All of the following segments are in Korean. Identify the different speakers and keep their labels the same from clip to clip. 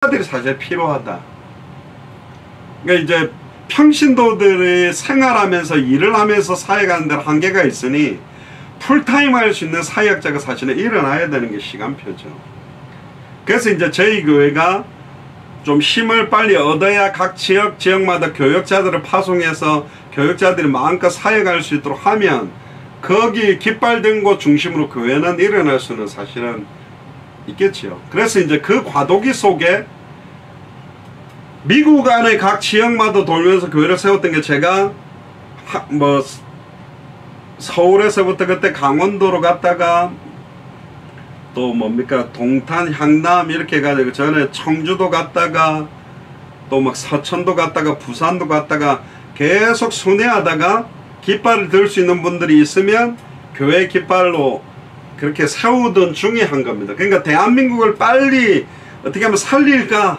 Speaker 1: 교역자들이 사실 필요하다. 그러니까 이제 평신도들이 생활하면서 일을 하면서 사역하는 데는 한계가 있으니 풀타임 할 수 있는 사역자가 사실은 일어나야 되는 게 시간표죠. 그래서 이제 저희 교회가 좀 힘을 빨리 얻어야 각 지역마다 교역자들을 파송해서 교역자들이 마음껏 사역할 수 있도록 하면 거기 깃발 든 곳 중심으로 교회는 일어날 수는 사실은 있겠지요. 그래서 이제 그 과도기 속에 미국 안에 각 지역마다 돌면서 교회를 세웠던 게 제가 뭐 서울에서부터 그때 강원도로 갔다가 또 뭡니까 동탄 향남 이렇게 해가지고 전에 청주도 갔다가 또 막 서천도 갔다가 부산도 갔다가 계속 순회하다가 깃발을 들 수 있는 분들이 있으면 교회 깃발로 그렇게 세우던 중에 한 겁니다. 그러니까 대한민국을 빨리 어떻게 하면 살릴까.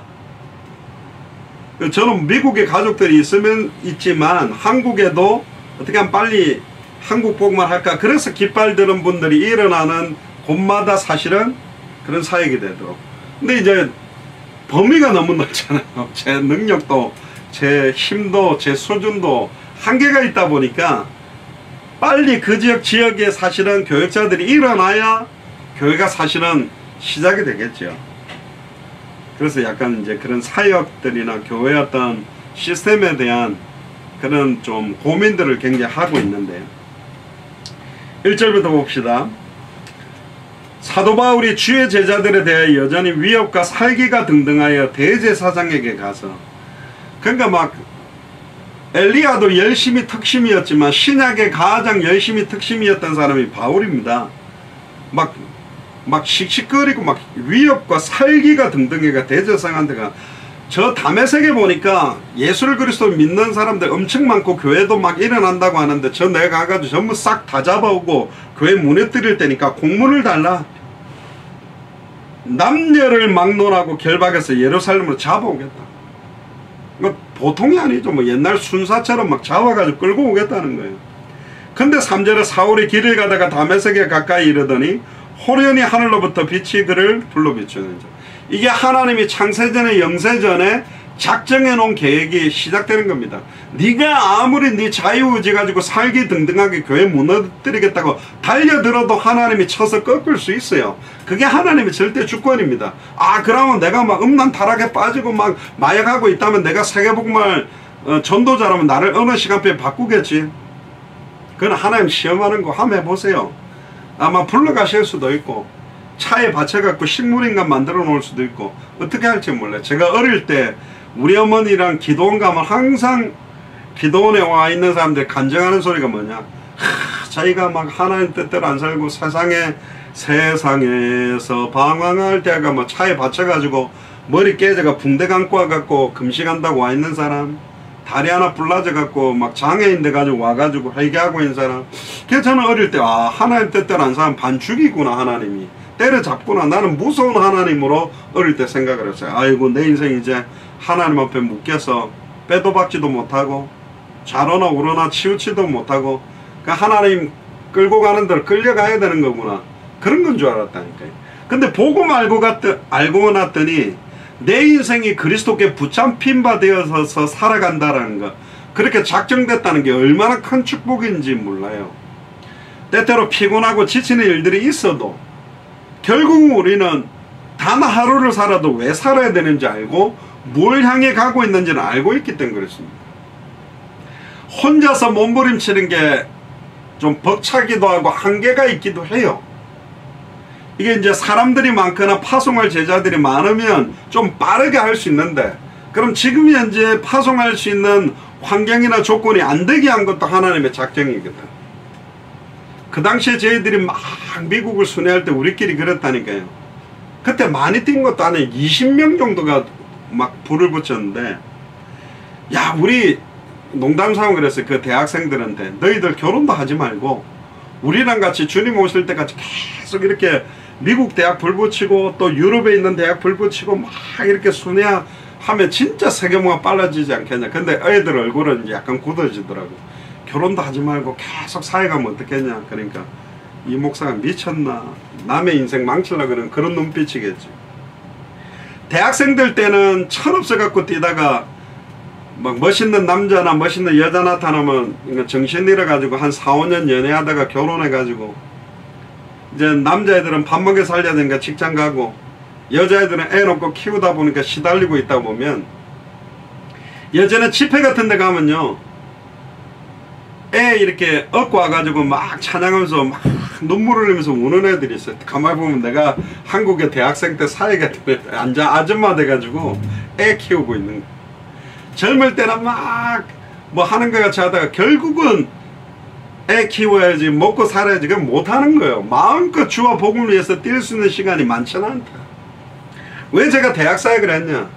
Speaker 1: 저는 미국에 가족들이 있지만 한국에도 어떻게 하면 빨리 한국 복음을 할까. 그래서 깃발 드는 분들이 일어나는 곳마다 사실은 그런 사역이 되도록. 근데 이제 범위가 너무 넓잖아요. 제 능력도 제 힘도 제 수준도 한계가 있다 보니까 빨리 그 지역에 사실은 교역자들이 일어나야 교회가 사실은 시작이 되겠죠. 그래서 약간 이제 그런 사역들이나 교회 어떤 시스템에 대한 그런 좀 고민들을 굉장히 하고 있는데요. 1절부터 봅시다. 사도 바울이 주의 제자들에 대해 여전히 위협과 살기가 등등하여 대제사장에게 가서, 그러니까 막 엘리야도 열심히 특심이었지만 신약의 가장 열심히 특심이었던 사람이 바울입니다. 막 씩씩거리고 막 위협과 살기가 등등해가 대제사장한테가. 저 다메섹에 보니까 예수를 그리스도 믿는 사람들 엄청 많고 교회도 막 일어난다고 하는데 저 내가 가가지고 전부 싹 다 잡아오고 교회 무너뜨릴 테니까 공문을 달라. 남녀를 막론하고 결박해서 예루살렘으로 잡아오겠다. 이거 보통이 아니죠. 뭐 옛날 순사처럼 막 잡아가지고 끌고 오겠다는 거예요. 근데 3절에 사울이 길을 가다가 다메섹에 가까이 이르더니 호련히 하늘로부터 빛이 그를 불러 비추는 자. 이게 하나님이 창세전에 영세전에 작정해 놓은 계획이 시작되는 겁니다. 네가 아무리 네 자유의지 가지고 살기 등등하게 교회 무너뜨리겠다고 달려들어도 하나님이 쳐서 꺾을 수 있어요. 그게 하나님의 절대 주권입니다. 아 그러면 내가 막 음란 타락에 빠지고 막 마약하고 있다면 내가 세계복음을 전도자라면 나를 어느 시간표에 바꾸겠지. 그건 하나님 시험하는 거 한번 해보세요. 아마 불러가실 수도 있고 차에 받쳐갖고 식물인간 만들어 놓을 수도 있고 어떻게 할지 몰라요. 제가 어릴 때 우리 어머니랑 기도원 가면 항상 기도원에 와 있는 사람들 간증하는 소리가 뭐냐, 자기가 막 하나님 뜻대로 안 살고 세상에서 방황할 때가 뭐 차에 받쳐가지고 머리 깨져가 붕대 감고 와갖고 금식한다고 와 있는 사람, 다리 하나 불라져갖고 막 장애인 돼가지고 와가지고 회개하고 있는 사람. 그래서 저는 어릴 때 아 하나님 뜻대로 안 살면 반죽이구나. 하나님이 때려잡구나. 나는 무서운 하나님으로 어릴 때 생각을 했어요. 아이고 내 인생 이제 하나님 앞에 묶여서 빼도 박지도 못하고 자로나 우러나 치우치도 못하고 그러니까 하나님 끌고 가는 대로 끌려가야 되는 거구나. 그런 건 줄 알았다니까요. 근데 보고 알고 났더니 내 인생이 그리스도께 붙잡힌 바 되어서 살아간다라는 거, 그렇게 작정됐다는 게 얼마나 큰 축복인지 몰라요. 때때로 피곤하고 지치는 일들이 있어도 결국 우리는 단 하루를 살아도 왜 살아야 되는지 알고 뭘 향해 가고 있는지는 알고 있기 때문에 그렇습니다. 혼자서 몸부림치는 게 좀 벅차기도 하고 한계가 있기도 해요. 이게 이제 사람들이 많거나 파송할 제자들이 많으면 좀 빠르게 할 수 있는데, 그럼 지금 현재 파송할 수 있는 환경이나 조건이 안 되게 한 것도 하나님의 작정이거든. 그 당시에 저희들이 막 미국을 순회할 때 우리끼리 그랬다니까요. 그때 많이 뛴 것도 아니에요. 20명 정도가 막 불을 붙였는데, 야 우리 농담삼아 그랬어요. 그 대학생들한테 너희들 결혼도 하지 말고 우리랑 같이 주님 오실 때까지 계속 이렇게 미국 대학 불 붙이고 또 유럽에 있는 대학 불 붙이고 막 이렇게 순회하면 진짜 세계문화 빨라지지 않겠냐. 근데 애들 얼굴은 이제 약간 굳어지더라고. 결혼도 하지 말고 계속 사회가면 어떻겠냐. 그러니까 이 목사가 미쳤나, 남의 인생 망치려고 그러는 그런 눈빛이겠지. 대학생들 때는 철없어 갖고 뛰다가 막 멋있는 남자나 멋있는 여자 나타나면 정신 잃어가지고 한 4, 5년 연애하다가 결혼해가지고 이제 남자애들은 밥 먹여 살려야 되니까 직장 가고 여자애들은 애 놓고 키우다 보니까 시달리고 있다 보면 예전에 집회 같은 데 가면요 애 이렇게 업고 와가지고 막 찬양하면서 막 눈물을 흘리면서 우는 애들이 있어요. 가만히 보면 내가 한국의 대학생 때 사회 같은 데 앉아 아줌마 돼가지고 애 키우고 있는 거야. 젊을 때는 막 뭐 하는 것 같이 하다가 결국은 애 키워야지 먹고 살아야지 그건 못하는 거예요. 마음껏 주와 복음을 위해서 뛸 수 있는 시간이 많지는 않다. 왜 제가 대학사역을 했냐,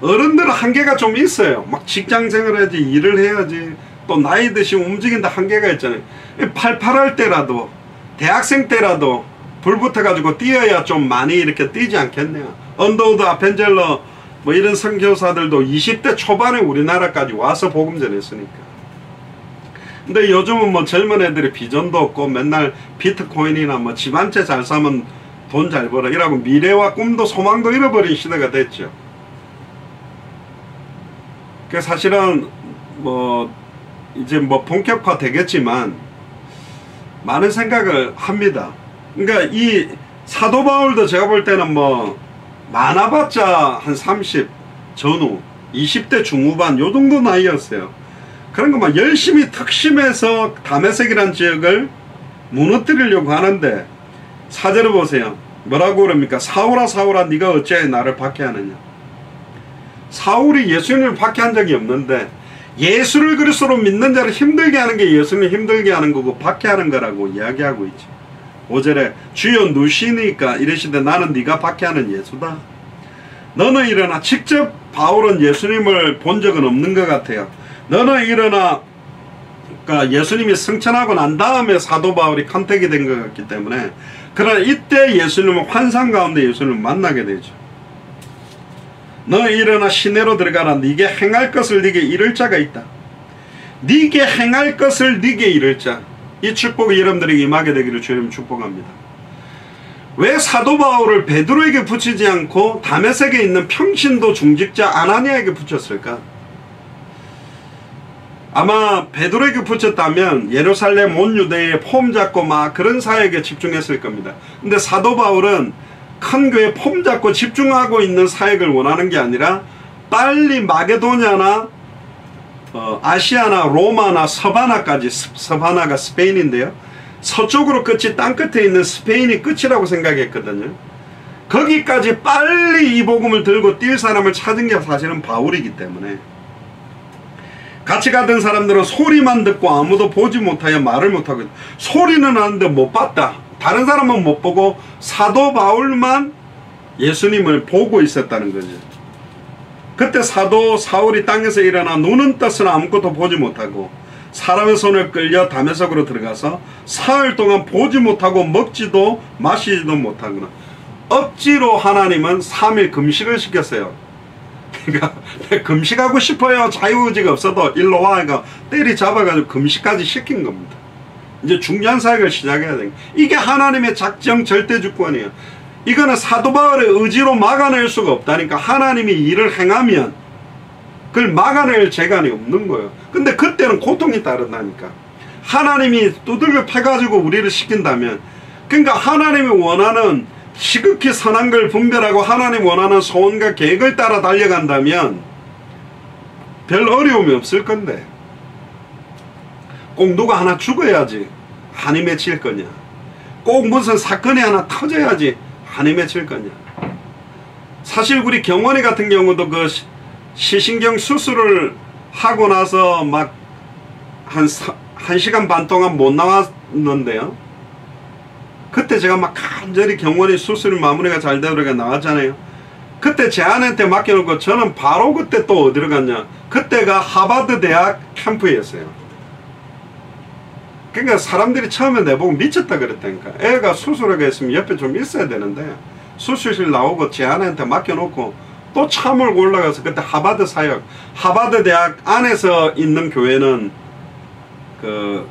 Speaker 1: 어른들은 한계가 좀 있어요. 막 직장생활 해야지, 일을 해야지, 또 나이 드시면 움직인다 한계가 있잖아요. 팔팔할 때라도 대학생 때라도 불 붙어가지고 뛰어야 좀 많이 이렇게 뛰지 않겠냐. 언더우드 아펜젤러 뭐 이런 선교사들도 20대 초반에 우리나라까지 와서 복음 전했으니까. 근데 요즘은 뭐 젊은 애들이 비전도 없고 맨날 비트코인이나 뭐 집 한 채 잘 사면 돈 잘 벌어 이라고 미래와 꿈도 소망도 잃어버린 시대가 됐죠. 그 사실은 뭐 이제 뭐 본격화 되겠지만 많은 생각을 합니다. 그러니까 이 사도 바울도 제가 볼 때는 뭐 많아봤자 한 30 전후 20대 중후반 요 정도 나이였어요. 그런 거 막 열심히 특심해서 다메섹이라는 지역을 무너뜨리려고 하는데 사절을 보세요. 뭐라고 그럽니까? 사울아 사울아 네가 어찌하여 나를 박해하느냐. 사울이 예수님을 박해한 적이 없는데 예수를 그리스도로 믿는 자를 힘들게 하는 게 예수님을 힘들게 하는 거고 박해하는 거라고 이야기하고 있죠. 5절에 주여 누시니까 이러시되 나는 네가 박해하는 예수다. 너는 일어나. 직접 바울은 예수님을 본 적은 없는 것 같아요. 너는 일어나. 그러니까 예수님이 승천하고 난 다음에 사도 바울이 컨택이 된 것 같기 때문에, 그러나 이때 예수님은 환상 가운데 예수님을 만나게 되죠. 너 일어나 시내로 들어가라. 네게 행할 것을 네게 이룰 자가 있다. 네게 행할 것을 네게 이룰 자. 이 축복이 여러분들에게 임하게 되기를 주님 축복합니다. 왜 사도 바울을 베드로에게 붙이지 않고 다메섹에 있는 평신도 중직자 아나니아에게 붙였을까? 아마 베드로에게 붙였다면 예루살렘 온 유대에 폼 잡고 막 그런 사역에 집중했을 겁니다. 근데 사도 바울은 큰 교회 폼 잡고 집중하고 있는 사역을 원하는 게 아니라 빨리 마게도냐나 아시아나 로마나 서바나까지, 서바나가 스페인인데요, 서쪽으로 끝이 땅끝에 있는 스페인이 끝이라고 생각했거든요. 거기까지 빨리 이 복음을 들고 뛸 사람을 찾은 게 사실은 바울이기 때문에, 같이 가던 사람들은 소리만 듣고 아무도 보지 못하여 말을 못하고, 소리는 하는데 못 봤다. 다른 사람은 못 보고 사도 바울만 예수님을 보고 있었다는 거죠. 그때 사도 사울이 땅에서 일어나 눈은 떴으나 아무것도 보지 못하고 사람의 손을 끌려 다메섹으로 들어가서 사흘 동안 보지 못하고 먹지도 마시지도 못하거나 억지로 하나님은 3일 금식을 시켰어요. 그러니까 금식하고 싶어요. 자유의지가 없어도 일로 와. 그러니까 때리 잡아가지고 금식까지 시킨 겁니다. 이제 중요한 사역을 시작해야 됩니다. 이게 하나님의 작정 절대주권이에요. 이거는 사도 바울의 의지로 막아낼 수가 없다니까. 하나님이 일을 행하면 그걸 막아낼 재간이 없는 거예요. 근데 그때는 고통이 따른다니까. 하나님이 두들겨 패가지고 우리를 시킨다면, 그러니까 하나님이 원하는 시극히 선한 걸 분별하고 하나님 원하는 소원과 계획을 따라 달려간다면 별 어려움이 없을 건데, 꼭 누가 하나 죽어야지 한이 맺힐 거냐, 꼭 무슨 사건이 하나 터져야지 한이 맺힐 거냐. 사실 우리 경원이 같은 경우도 그 시신경 수술을 하고 나서 막 한 1시간 반 동안 못 나왔는데요, 그때 제가 막 간절히 경원이 수술 마무리가 잘 되도록 나왔잖아요. 그때 제 아내한테 맡겨놓고 저는 바로 그때 또 어디로 갔냐, 그때가 하버드 대학 캠프였어요. 그러니까 사람들이 처음에 내보고 미쳤다 그랬다니까. 애가 수술하게 했으면 옆에 좀 있어야 되는데 수술실 나오고 제 아내한테 맡겨놓고 또 차 몰고 올라가서, 그때 하버드 사역, 하버드 대학 안에서 있는 교회는 그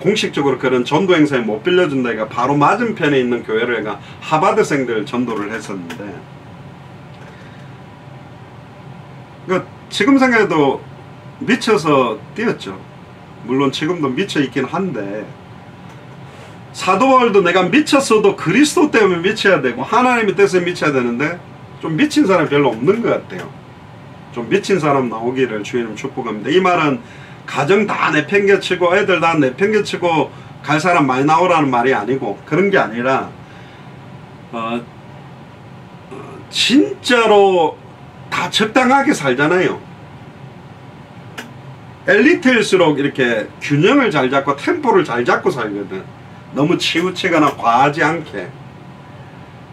Speaker 1: 공식적으로 그런 전도 행사에 못 빌려준다. 그러니까 바로 맞은편에 있는 교회를 해가 하버드생들 전도를 했었는데, 그러니까 지금 생각해도 미쳐서 뛰었죠. 물론 지금도 미쳐 있긴 한데, 사도 바울도 내가 미쳤어도 그리스도 때문에 미쳐야 되고 하나님의 뜻에 미쳐야 되는데 좀 미친 사람이 별로 없는 것 같아요. 좀 미친 사람 나오기를 주님 축복합니다. 이 말은 가정 다 내팽개치고 애들 다 내팽개치고 갈 사람 많이 나오라는 말이 아니고, 그런 게 아니라 진짜로 다 적당하게 살잖아요. 엘리트일수록 이렇게 균형을 잘 잡고 템포를 잘 잡고 살거든. 너무 치우치거나 과하지 않게.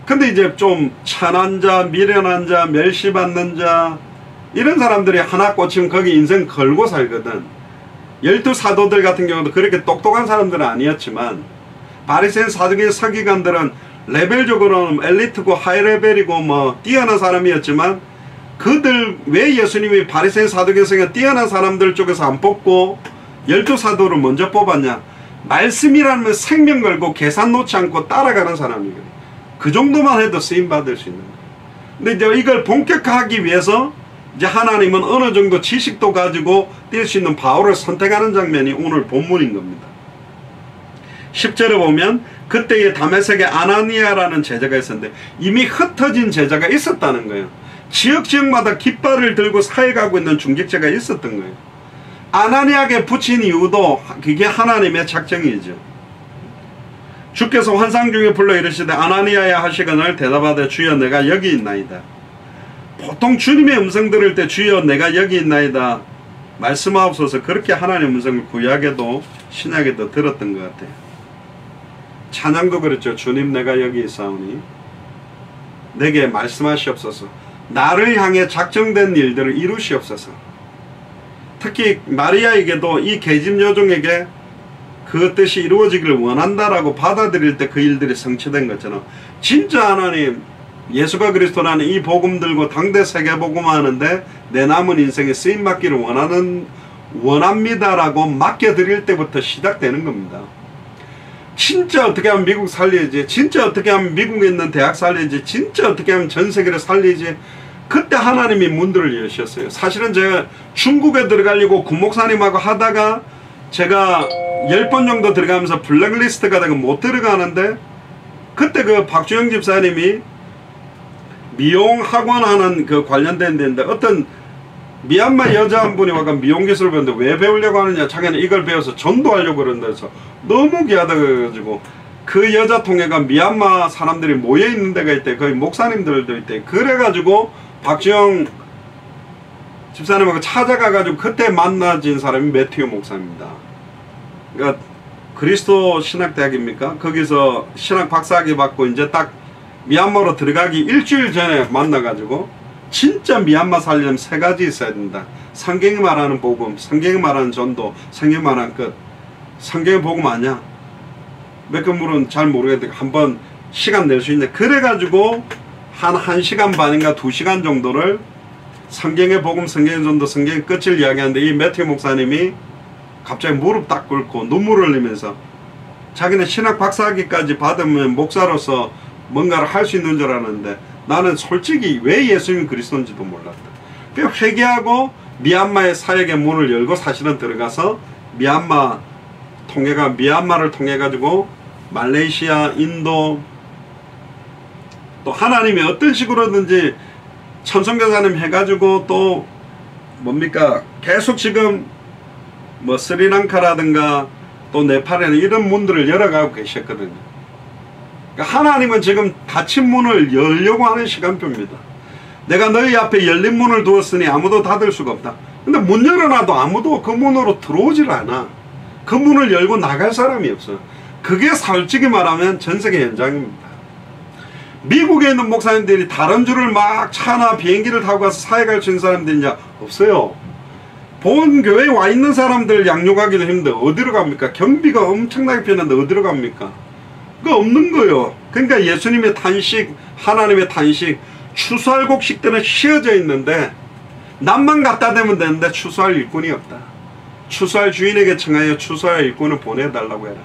Speaker 1: 근데 이제 좀 천한 자, 미련한 자, 멸시받는 자, 이런 사람들이 하나 꽂히면 거기 인생 걸고 살거든. 12사도들 같은 경우도 그렇게 똑똑한 사람들은 아니었지만, 바리새인 사두개인 서기관들은 레벨적으로는 엘리트고 하이레벨이고 뭐 뛰어난 사람이었지만, 그들 왜 예수님이 바리새인 사두개인 서기관 뛰어난 사람들 쪽에서 안 뽑고 12사도를 먼저 뽑았냐? 말씀이라면 생명 걸고 계산 놓지 않고 따라가는 사람이거든요. 그 정도만 해도 쓰임받을 수 있는 거예요. 근데 이제 이걸 본격화하기 위해서 이제 하나님은 어느 정도 지식도 가지고 뛸 수 있는 바울을 선택하는 장면이 오늘 본문인 겁니다. 10절에 보면 그때에 다메섹에 아나니아라는 제자가 있었는데 이미 흩어진 제자가 있었다는 거예요. 지역마다 깃발을 들고 사역하고 있는 중직자가 있었던 거예요. 아나니아에게 붙인 이유도 그게 하나님의 작정이죠. 주께서 환상 중에 불러 이르시되 아나니아야 하시거늘 대답하되 주여 내가 여기 있나이다. 보통 주님의 음성 들을 때 주여 내가 여기 있나이다 말씀하옵소서, 그렇게 하나님의 음성을 구약에도 신약에도 들었던 것 같아요. 찬양도 그랬죠. 주님 내가 여기 있사오니 내게 말씀하시옵소서. 나를 향해 작정된 일들을 이루시옵소서. 특히 마리아에게도 이 계집 여종에게 그 뜻이 이루어지기를 원한다라고 받아들일 때 그 일들이 성취된 것처럼 진짜 하나님 예수가 그리스도라는 이 복음 들고 당대 세계복음 하는데 내 남은 인생에 쓰임받기를 원합니다라고 맡겨드릴 때부터 시작되는 겁니다. 진짜 어떻게 하면 미국 살리지, 진짜 어떻게 하면 미국에 있는 대학 살리지, 진짜 어떻게 하면 전 세계를 살리지, 그때 하나님이 문들을 여셨어요. 사실은 제가 중국에 들어가려고 구목사님하고 하다가 제가 10번 정도 들어가면서 블랙리스트가 되고 못 들어가는데, 그때 그 박주영 집사님이 미용 학원 하는 그 관련된 데인데 어떤 미얀마 여자 한 분이 와서 미용 기술을 배우는데 왜 배우려고 하느냐, 자기는 이걸 배워서 전도하려고 그런다 해서 너무 귀하다 그래가지고 그 여자 통해가 미얀마 사람들이 모여 있는 데가 있대. 거의 목사님들도 있대. 그래가지고 박주영 집사님하고 찾아가가지고 그때 만나진 사람이 매튜 목사입니다. 그러니까 그리스도 신학대학입니까? 거기서 신학 박사학위 받고 이제 딱 미얀마로 들어가기 일주일 전에 만나가지고 진짜 미얀마 살려면 3가지 있어야 된다. 성경이 말하는 복음, 성경이 말하는 전도, 성경이 말하는 끝. 성경의 복음 아니야? 몇 개 물은 잘 모르겠는데 한번 시간 낼 수 있냐. 그래가지고 한 1시간 반인가 2시간 정도를 성경의 복음, 성경의 전도, 성경의 끝을 이야기하는데 이 매튜 목사님이 갑자기 무릎 딱 꿇고 눈물을 흘리면서 자기는 신학 박사학위까지 받으면 목사로서 뭔가를 할 수 있는 줄 알았는데 나는 솔직히 왜 예수님이 그리스도인지도 몰랐다. 그래서 회개하고 미얀마의 사역의 문을 열고 사실은 들어가서 미얀마를 통해 가지고 말레이시아, 인도, 또 하나님이 어떤 식으로든지 천성교사님 해가지고 또 뭡니까 계속 지금 뭐 스리랑카라든가 또 네팔에는 이런 문들을 열어가고 계셨거든요. 그러니까 하나님은 지금 닫힌 문을 열려고 하는 시간표입니다. 내가 너희 앞에 열린 문을 두었으니 아무도 닫을 수가 없다. 근데 문 열어놔도 아무도 그 문으로 들어오질 않아. 그 문을 열고 나갈 사람이 없어요. 그게 솔직히 말하면 전세계 현장입니다. 미국에 있는 목사님들이 다른 주를 막 차나 비행기를 타고 가서 사역할 수 있는 사람들이 이제 없어요. 본 교회에 와 있는 사람들 양육하기도 힘든데 어디로 갑니까? 경비가 엄청나게 필요한데 어디로 갑니까? 그거 없는 거예요. 그러니까 예수님의 탄식, 하나님의 탄식, 추수할 곡식들은 휘어져 있는데 남만 갖다 대면 되는데 추수할 일꾼이 없다. 추수할 주인에게 청하여 추수할 일꾼을 보내달라고 해라.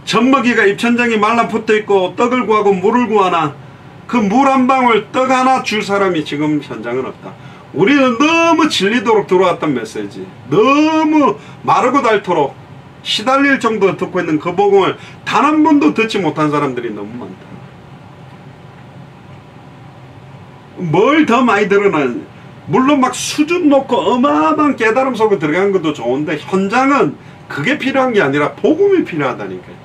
Speaker 1: 젖먹이가 입천장이 말라붙어 있고 떡을 구하고 물을 구하나 그 물 한 방울 떡 하나 줄 사람이 지금 현장은 없다. 우리는 너무 질리도록 들어왔던 메시지, 너무 마르고 닳도록 시달릴 정도로 듣고 있는 그 복음을 단 한 번도 듣지 못한 사람들이 너무 많다. 뭘 더 많이 들으나, 물론 막 수준 놓고 어마어마한 깨달음 속에 들어간 것도 좋은데 현장은 그게 필요한 게 아니라 복음이 필요하다니까요.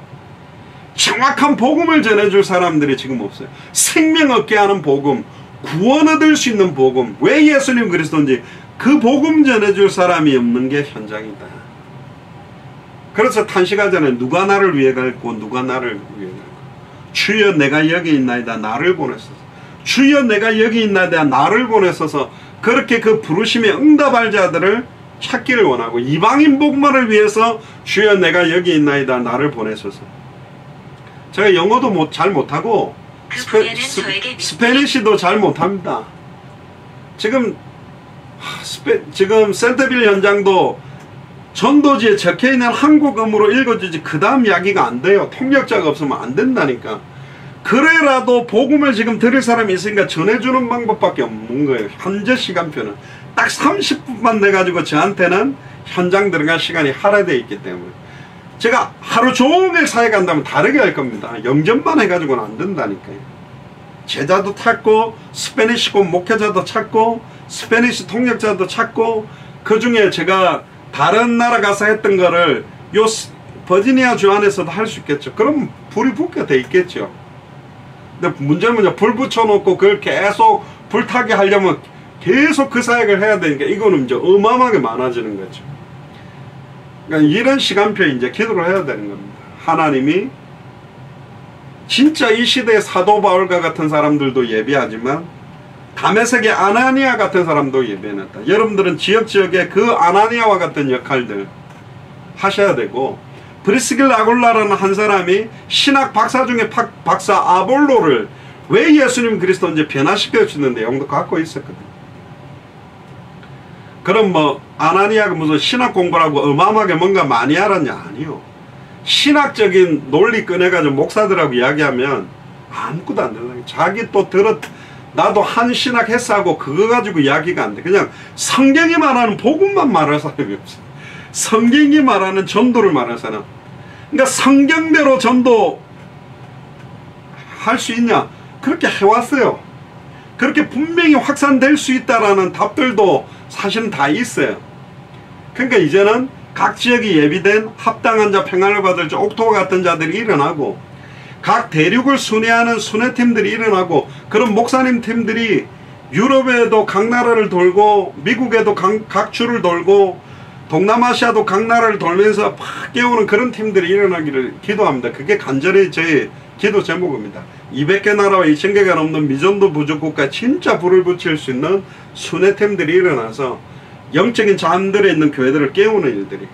Speaker 1: 정확한 복음을 전해줄 사람들이 지금 없어요. 생명 얻게 하는 복음, 구원 얻을 수 있는 복음, 왜 예수님 그리스도인지 그 복음 전해줄 사람이 없는 게 현장이다. 그래서 탄식하잖아요. 누가 나를 위해 갈고 누가 나를 위해 갈고. 주여 내가 여기 있나이다 나를 보내소서. 주여 내가 여기 있나이다 나를 보내소서. 그렇게 그 부르심에 응답할 자들을 찾기를 원하고, 이방인 복음을 위해서 주여 내가 여기 있나이다 나를 보내소서. 제가 영어도 잘 못하고 스페니쉬도 잘 못합니다. 지금 센터빌 현장도 전도지에 적혀있는 한국어로 읽어주지 그 다음 이야기가 안 돼요. 통역자가 없으면 안 된다니까. 그래라도 복음을 지금 들을 사람이 있으니까 전해주는 방법밖에 없는 거예요. 현재 시간표는 딱 30분만 내가지고 저한테는 현장 들어갈 시간이 할애되어 있기 때문에 제가 하루 종일 사회 간다면 다르게 할 겁니다. 영접만 해가지고는 안 된다니까요. 제자도 찾고 스페니쉬 목회자도 찾고 스페니쉬 통역자도 찾고, 그 중에 제가 다른 나라 가서 했던 거를 요 버지니아 주 안에서도 할 수 있겠죠. 그럼 불이 붙게 돼 있겠죠. 근데 문제는 뭐냐, 불 붙여놓고 그걸 계속 불타게 하려면 계속 그 사역을 해야 되니까 이거는 이제 어마어마하게 많아지는 거죠. 그러니까 이런 시간표에 이제 기도를 해야 되는 겁니다. 하나님이 진짜 이 시대의 사도 바울과 같은 사람들도 예비하지만 다메섹의 아나니아 같은 사람도 예비해놨다. 여러분들은 지역지역에 그 아나니아와 같은 역할들 하셔야 되고, 브리스길라 아굴라라는 한 사람이 신학 박사 중에 박사 아볼로를 왜 예수님 그리스도인지 변화시켜 주는 내용도 갖고 있었거든요. 그럼 뭐 아나니아가 무슨 신학 공부라고 어마어마하게 뭔가 많이 알았냐? 아니요. 신학적인 논리 꺼내가지고 목사들하고 이야기하면 아무것도 안 된다. 자기 또 나도 한 신학 했어하고 그거 가지고 이야기가 안 돼. 그냥 성경이 말하는 복음만 말할 사람이 없어. 성경이 말하는 전도를 말할 사람. 그러니까 성경대로 전도 할 수 있냐? 그렇게 해왔어요. 그렇게 분명히 확산될 수 있다라는 답들도 사실은 다 있어요. 그러니까 이제는 각 지역이 예비된 합당한 자, 평안을 받을 자, 옥토와 같은 자들이 일어나고, 각 대륙을 순회하는 순회팀들이 일어나고, 그런 목사님 팀들이 유럽에도 각 나라를 돌고 미국에도 각 주를 돌고 동남아시아도 각 나라를 돌면서 팍 깨우는 그런 팀들이 일어나기를 기도합니다. 그게 간절히 저희 기도 제목입니다. 200개 나라와 2000개가 넘는 미전도 부족국가 진짜 불을 붙일 수 있는 순회팀들이 일어나서 영적인 잠들어 있는 교회들을 깨우는 일들이,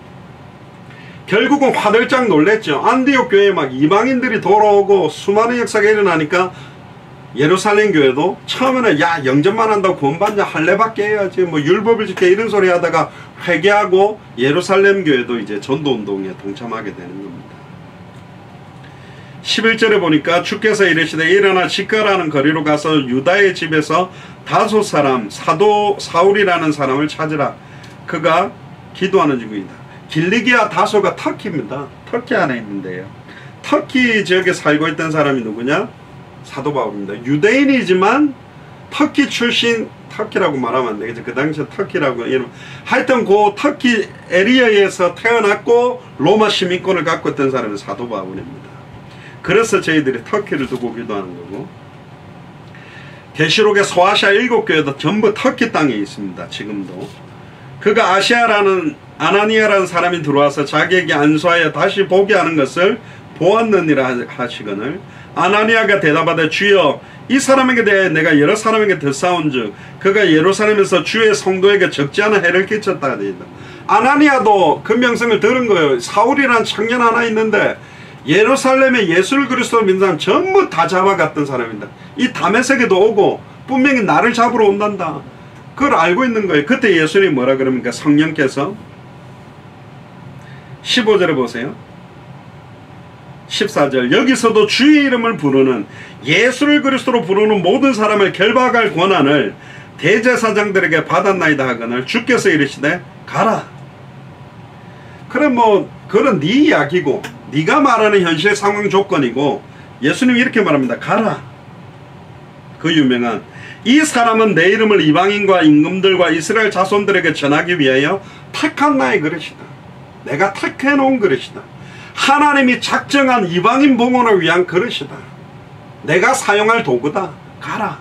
Speaker 1: 결국은 화들짝 놀랬죠. 안디옥 교회에 막 이방인들이 돌아오고 수많은 역사가 일어나니까 예루살렘 교회도 처음에는 야 영접만 한다고 구원받냐, 할례받게 해야지, 뭐 율법을 지켜, 이런 소리 하다가 회개하고 예루살렘 교회도 이제 전도운동에 동참하게 되는 겁니다. 11절에 보니까 주께서 이르시되 일어나 직거라는 거리로 가서 유다의 집에서 다소 사람 사도 사울이라는 사람을 찾으라. 그가 기도하는 중이다. 길리기아 다소가 터키입니다. 터키 안에 있는데요. 터키 지역에 살고 있던 사람이 누구냐? 사도 바울입니다. 유대인이지만 터키 출신, 터키라고 말하면 안 되겠죠. 그 당시에 터키라고 이름. 하여튼 그 터키 에리어에서 태어났고 로마 시민권을 갖고 있던 사람이 사도 바울입니다. 그래서 저희들이 터키를 두고 기도하는 거고, 계시록의 소아시아 7교회도 전부 터키 땅에 있습니다. 지금도. 그가 아시아라는 아나니아라는 사람이 들어와서 자기에게 안수하여 다시 보게 하는 것을 보았느니라 하시거늘, 아나니아가 대답하되 주여 이 사람에게 대해 내가 여러 사람에게 듣사온즉 그가 예루살렘에서 주의 성도에게 적지 않은 해를 끼쳤다 하더이다. 아나니아도 그 명성을 들은 거예요. 사울이라는 청년 하나 있는데 예루살렘에 예수 그리스도 믿는 사람 전부 다 잡아갔던 사람입니다. 이 다메섹에도 오고 분명히 나를 잡으러 온단다. 그걸 알고 있는 거예요. 그때 예수님이 뭐라 그럽니까? 성령께서 15절에 보세요. 14절 여기서도 주의 이름을 부르는 예수를 그리스도로 부르는 모든 사람을 결박할 권한을 대제사장들에게 받았나이다 하거늘 주께서 이르시되 가라. 그래 뭐 그건 네 이야기고 네가 말하는 현실 상황 조건이고 예수님이 이렇게 말합니다. 가라. 그 유명한 이 사람은 내 이름을 이방인과 임금들과 이스라엘 자손들에게 전하기 위하여 택한 나의 그릇이다. 내가 택해놓은 그릇이다. 하나님이 작정한 이방인 봉헌을 위한 그릇이다. 내가 사용할 도구다. 가라.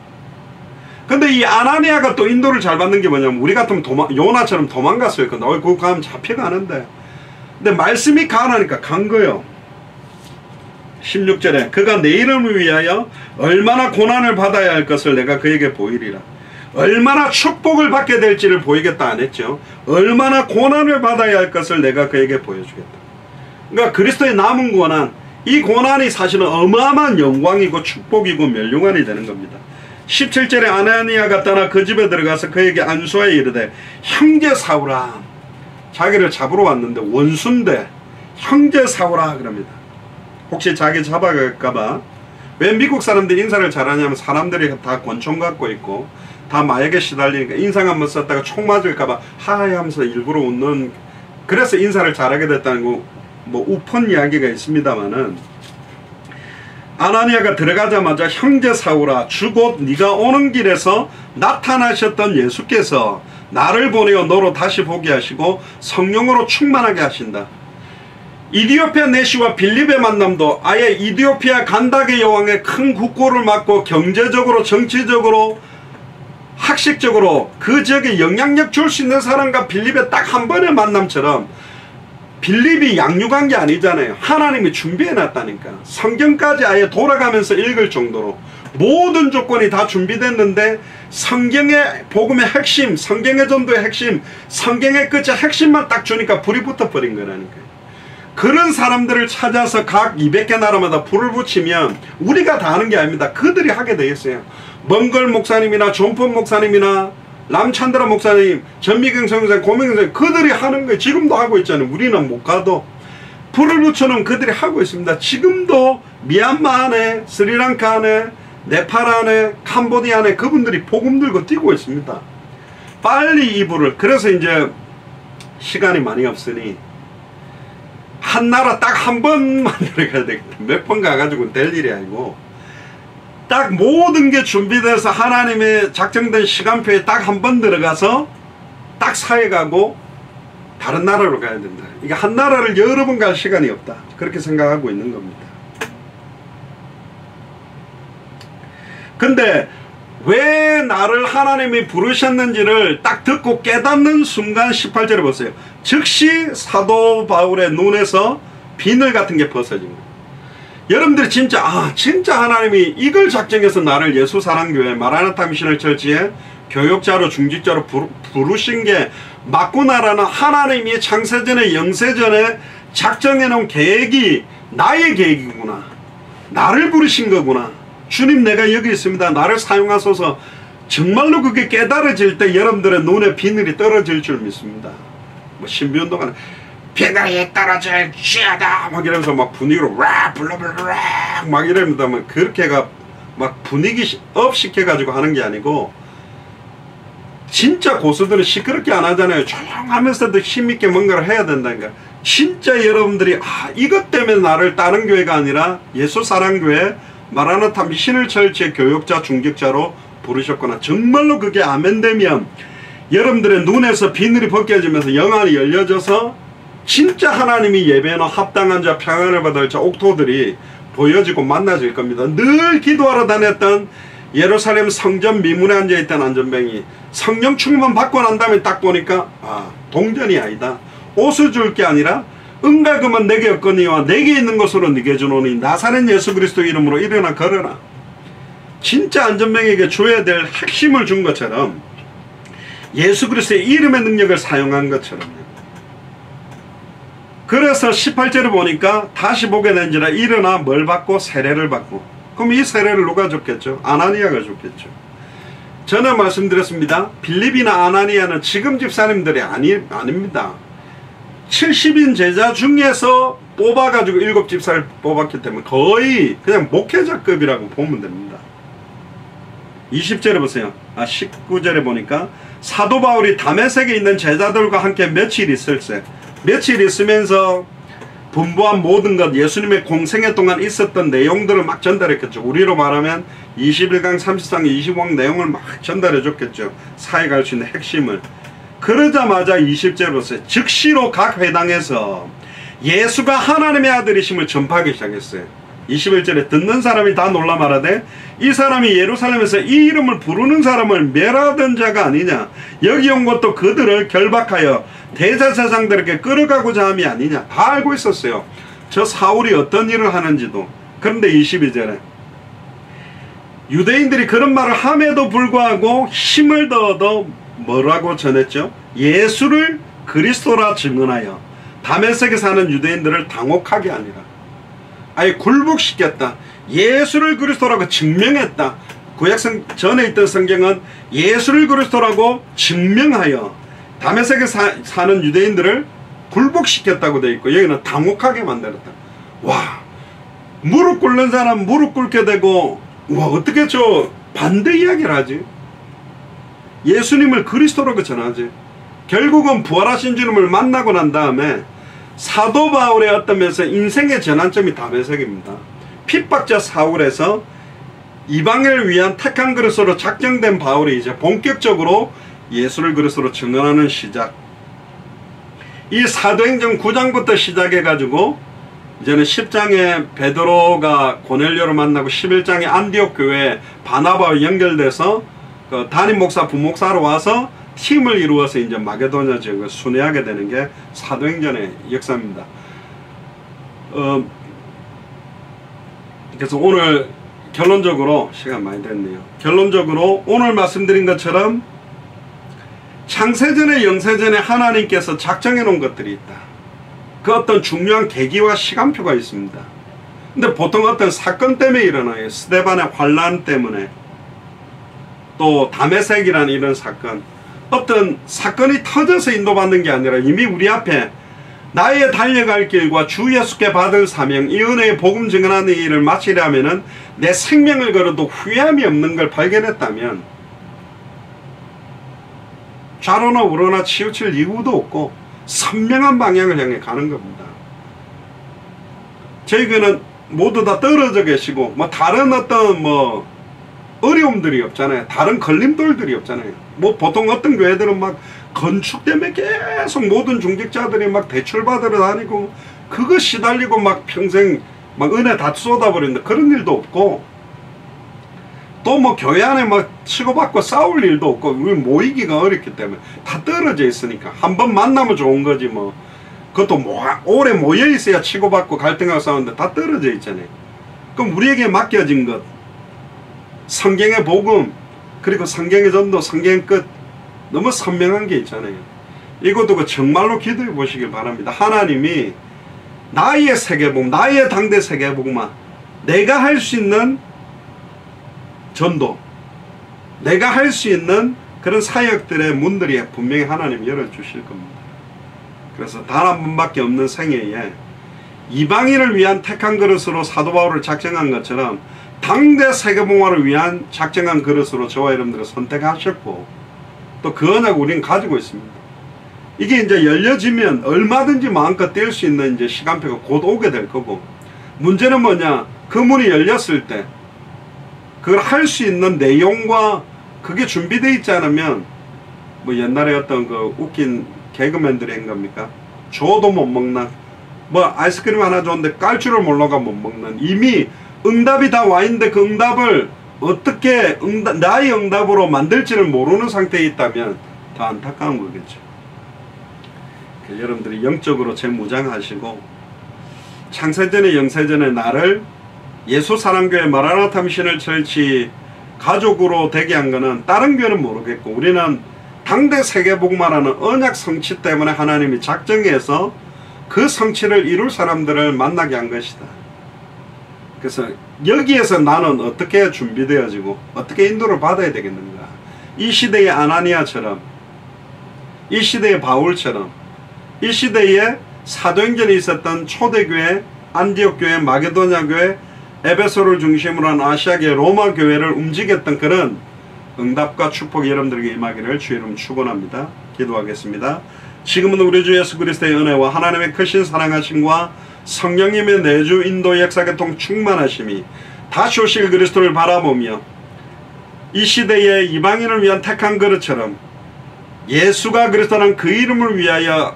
Speaker 1: 근데 이 아나니아가 또 인도를 잘 받는 게 뭐냐면 우리 같으면 요나처럼 도망갔어요. 그거 가면 잡혀가는데 근데 말씀이 가라니까 간 거예요. 16절에 그가 내 이름을 위하여 얼마나 고난을 받아야 할 것을 내가 그에게 보이리라. 얼마나 축복을 받게 될지를 보이겠다 안 했죠. 얼마나 고난을 받아야 할 것을 내가 그에게 보여주겠다. 그러니까 그리스도의 남은 고난, 이 고난이 사실은 어마어마한 영광이고 축복이고 멸류관이 되는 겁니다. 17절에 아나니아가 떠나 그 집에 들어가서 그에게 안수하여 이르되 형제 사울아. 자기를 잡으러 왔는데 원수인데 형제 사울아 그럽니다. 혹시 자기 잡아갈까봐. 왜 미국 사람들이 인사를 잘하냐면 사람들이 다 권총 갖고 있고 다 마약에 시달리니까 인상 한번 썼다가 총 맞을까봐 하하이 하면서 일부러 웃는, 그래서 인사를 잘하게 됐다는 거 뭐 우픈 이야기가 있습니다만은, 아나니아가 들어가자마자 형제 사울아 주 곧 네가 오는 길에서 나타나셨던 예수께서 나를 보내어 너로 다시 보게 하시고 성령으로 충만하게 하신다. 이디오피아 내시와 빌립의 만남도 아예 이디오피아 간다게 여왕의 큰 국고를 맞고 경제적으로 정치적으로 학식적으로 그 지역에 영향력 줄 수 있는 사람과 빌립의 딱 한 번의 만남처럼 빌립이 양육한 게 아니잖아요. 하나님이 준비해놨다니까. 성경까지 아예 돌아가면서 읽을 정도로 모든 조건이 다 준비됐는데 성경의 복음의 핵심, 성경의 전도의 핵심, 성경의 끝의 핵심만 딱 주니까 불이 붙어버린 거라니까요. 그런 사람들을 찾아서 각 200개 나라마다 불을 붙이면 우리가 다 하는 게 아닙니다. 그들이 하게 되겠어요. 멍걸 목사님이나 존폰 목사님이나 람찬드라 목사님, 전미경 선생님, 고명경 선생님, 그들이 하는 거예요. 지금도 하고 있잖아요. 우리는 못 가도 불을 붙여놓은 그들이 하고 있습니다. 지금도 미얀마 안에, 스리랑카 안에, 네팔 안에, 캄보디아 안에 그분들이 복음 들고 뛰고 있습니다. 빨리 이 불을, 그래서 이제 시간이 많이 없으니 한 나라 딱 한 번만 들어가야 되겠다. 몇 번 가가지고 될 일이 아니고 딱 모든 게 준비돼서 하나님의 작정된 시간표에 딱 한 번 들어가서 딱 사회가고 다른 나라로 가야 된다. 이게 한 나라를 여러 번 갈 시간이 없다. 그렇게 생각하고 있는 겁니다. 근데 왜 나를 하나님이 부르셨는지를 딱 듣고 깨닫는 순간 18절에 보세요. 즉시 사도 바울의 눈에서 비늘 같은 게 벗어진 거예요. 여러분들이 진짜 하나님이 이걸 작정해서 나를 예수사랑교회 마라나타 미셔널 처치에 교육자로 중직자로 부르신 게 맞구나라는 하나님이 창세전에 영세전에 작정해놓은 계획이 나의 계획이구나. 나를 부르신 거구나. 주님 내가 여기 있습니다. 나를 사용하소서. 정말로 그게 깨달아질 때 여러분들의 눈에 비늘이 떨어질 줄 믿습니다. 뭐 신비운동하는 비늘이 떨어질 쥐하다 막 이러면서 막 분위기로 와 블라블라 막 이럽니다만 그렇게가 막 분위기 업 시켜가지고 하는 게 아니고 진짜 고수들은 시끄럽게 안 하잖아요. 조용하면서도 힘있게 뭔가를 해야 된다니까. 진짜 여러분들이 이것 때문에 나를 다른 교회가 아니라 예수사랑교회 마라나타 미셔널 처치의 교육자 중직자로 부르셨구나. 정말로 그게 아멘되면 여러분들의 눈에서 비늘이 벗겨지면서 영안이 열려져서 진짜 하나님이 예배나 합당한 자 평안을 받을 자 옥토들이 보여지고 만나질 겁니다. 늘 기도하러 다녔던 예루살렘 성전 미문에 앉아있던 안전뱅이 성령 충만 받고 난 다음에 딱 보니까 동전이 아니다. 옷을 줄 게 아니라 은가금은 내게 없거니와 내게 있는 것으로 네게 주노니 나사렛 예수 그리스도 이름으로 일어나 걸어라. 진짜 안전뱅이에게 줘야 될 핵심을 준 것처럼 예수 그리스도의 이름의 능력을 사용한 것처럼. 그래서 18절을 보니까 다시 보게 된지라 일어나 뭘 받고 세례를 받고. 그럼 이 세례를 누가 줬겠죠? 아나니아가 줬겠죠. 전에 말씀드렸습니다. 빌립이나 아나니아는 지금 집사님들이 아닙니다. 70인 제자 중에서 뽑아가지고 7집사를 뽑았기 때문에 거의 그냥 목회자급이라고 보면 됩니다. 20절에 보세요. 19절에 보니까 사도 바울이 다메섹에 있는 제자들과 함께 며칠 있을세. 며칠 있으면서 분부한 모든 것, 예수님의 공생애 동안 있었던 내용들을 막 전달했겠죠. 우리로 말하면 21강, 30장, 25강 내용을 막 전달해 줬겠죠. 사회 갈 수 있는 핵심을. 그러자마자 20절 보세요. 즉시로 각 회당에서 예수가 하나님의 아들이심을 전파하기 시작했어요. 21절에 듣는 사람이 다 놀라 말하되 이 사람이 예루살렘에서 이 이름을 부르는 사람을 멸하던 자가 아니냐. 여기 온 것도 그들을 결박하여 대제사장들에게 끌어가고자 함이 아니냐. 다 알고 있었어요. 저 사울이 어떤 일을 하는지도. 그런데 22절에 유대인들이 그런 말을 함에도 불구하고 힘을 더 얻어 뭐라고 전했죠? 예수를 그리스도라 증언하여 다메섹에 사는 유대인들을 당혹하게 하니라. 아예 굴복시켰다. 예수를 그리스도라고 증명했다. 구약성 전에 있던 성경은 예수를 그리스도라고 증명하여 다메섹에 사는 유대인들을 굴복시켰다고 되어 있고 여기는 당혹하게 만들었다. 와, 무릎 꿇는 사람 무릎 꿇게 되고, 와, 어떻게 저 반대 이야기를 하지? 예수님을 그리스도라고 전하지. 결국은 부활하신 주님을 만나고 난 다음에 사도 바울의 어떤 면에서 인생의 전환점이 다메섹입니다. 핍박자 사울에서 이방인을 위한 택한 그릇으로 작정된 바울이 이제 본격적으로 예수를 그리스도로 증언하는 시작. 이 사도행전 9장부터 시작해가지고 이제는 10장에 베드로가 고넬료를 만나고 11장에 안디옥 교회에 바나바와 연결돼서 그 담임 목사, 부목사로 와서 팀을 이루어서 이제 마게도냐 지역을 순회하게 되는 게 사도행전의 역사입니다. 그래서 오늘 결론적으로 시간 많이 됐네요. 결론적으로 오늘 말씀드린 것처럼 창세전에 영세전에 하나님께서 작정해 놓은 것들이 있다. 그 어떤 중요한 계기와 시간표가 있습니다. 근데 보통 어떤 사건 때문에 일어나요. 스데반의 환란 때문에, 또 다메섹이라는 이런 사건, 어떤 사건이 터져서 인도받는 게 아니라 이미 우리 앞에 나의 달려갈 길과 주 예수께 받을 사명, 이 은혜의 복음 증언하는 일을 마치려면은 내 생명을 걸어도 후회함이 없는 걸 발견했다면 좌로나 우로나 치우칠 이유도 없고 선명한 방향을 향해 가는 겁니다. 저희 교회는 모두 다 떨어져 계시고 뭐 다른 어떤 뭐 어려움들이 없잖아요. 다른 걸림돌들이 없잖아요. 뭐 보통 어떤 교회들은 막 건축 때문에 계속 모든 중직자들이 막 대출 받으러 다니고 그거 시달리고 막 평생 막 은혜 다 쏟아버리는데 그런 일도 없고, 또 뭐 교회 안에 막 치고받고 싸울 일도 없고, 우리 모이기가 어렵기 때문에 다 떨어져 있으니까 한번 만나면 좋은 거지 뭐. 그것도 오래 모여 있어야 치고받고 갈등하고 싸우는데 다 떨어져 있잖아요. 그럼 우리에게 맡겨진 것, 성경의 복음, 그리고 성경의 전도, 성경의 끝, 너무 선명한 게 있잖아요. 이것도 정말로 기도해 보시길 바랍니다. 하나님이 나의 세계복음, 나의 당대 세계복음만 내가 할 수 있는 전도, 내가 할 수 있는 그런 사역들의 문들이 분명히 하나님 열어주실 겁니다. 그래서 단 한 번밖에 없는 생애에 이방인을 위한 택한 그릇으로 사도 바울을 작정한 것처럼 당대 세계복음화를 위한 작정한 그릇으로 저와 여러분들을 선택하셨고, 또 그 언약을 우리는 가지고 있습니다. 이게 이제 열려지면 얼마든지 마음껏 뛸 수 있는 이제 시간표가 곧 오게 될 거고, 문제는 뭐냐, 그 문이 열렸을 때 그걸 할 수 있는 내용과 그게 준비되어 있지 않으면, 뭐 옛날에 어떤 그 웃긴 개그맨들이 한 겁니까? 줘도 못 먹나? 뭐 아이스크림 하나 줬는데 깔 줄을 몰라가 못 먹는, 이미 응답이 다 와 있는데 그 응답을 어떻게 나의 응답으로 만들지를 모르는 상태에 있다면 더 안타까운 거겠죠. 여러분들이 영적으로 재무장하시고 창세전에 영세전에 나를 예수사랑교회 마라나타 미션을 철치 가족으로 되게 한 거는 다른 교회는 모르겠고, 우리는 당대 세계복음화라는 언약 성취 때문에 하나님이 작정해서 그 성취를 이룰 사람들을 만나게 한 것이다. 그래서 여기에서 나는 어떻게 준비되어지고 어떻게 인도를 받아야 되겠는가. 이 시대의 아나니아처럼, 이 시대의 바울처럼, 이 시대의 사도행전에 있었던 초대교회, 안디옥교회, 마게도냐교회, 에베소를 중심으로 한 아시아계 로마 교회를 움직였던 그런 응답과 축복이 여러분들에게 임하기를 주의 이름 축원합니다. 기도하겠습니다. 지금은 우리 주 예수 그리스도의 은혜와 하나님의 크신 사랑하심과 성령님의 내주 인도 역사교통 충만하심이 다시 오실 그리스도를 바라보며 이 시대의 이방인을 위한 택한 그릇처럼 예수가 그리스도라는 그 이름을 위하여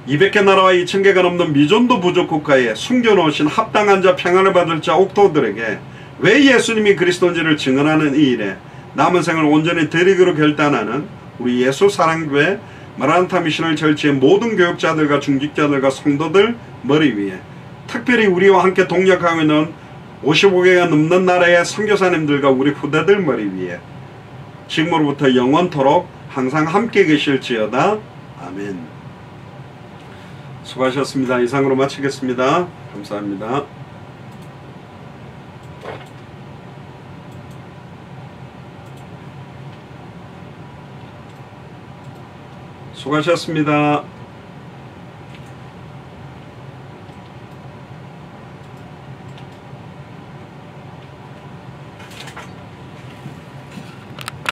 Speaker 1: 200개 나라와 2000개가 넘는 미존도 부족 국가에 숨겨놓으신 합당한 자 평안을 받을 자 옥토들에게 왜 예수님이 그리스도인지를 증언하는 이 일에 남은 생을 온전히 드리기로 결단하는 우리 예수 사랑교회 마라나타 미션을 절치의 모든 교육자들과 중직자들과 성도들 머리 위에, 특별히 우리와 함께 동역하고 있는 55개가 넘는 나라의 선교사님들과 우리 후대들 머리 위에 지금으로부터 영원토록 항상 함께 계실지어다. 아멘. 수고하셨습니다. 이상으로 마치겠습니다. 감사합니다. 수고하셨습니다.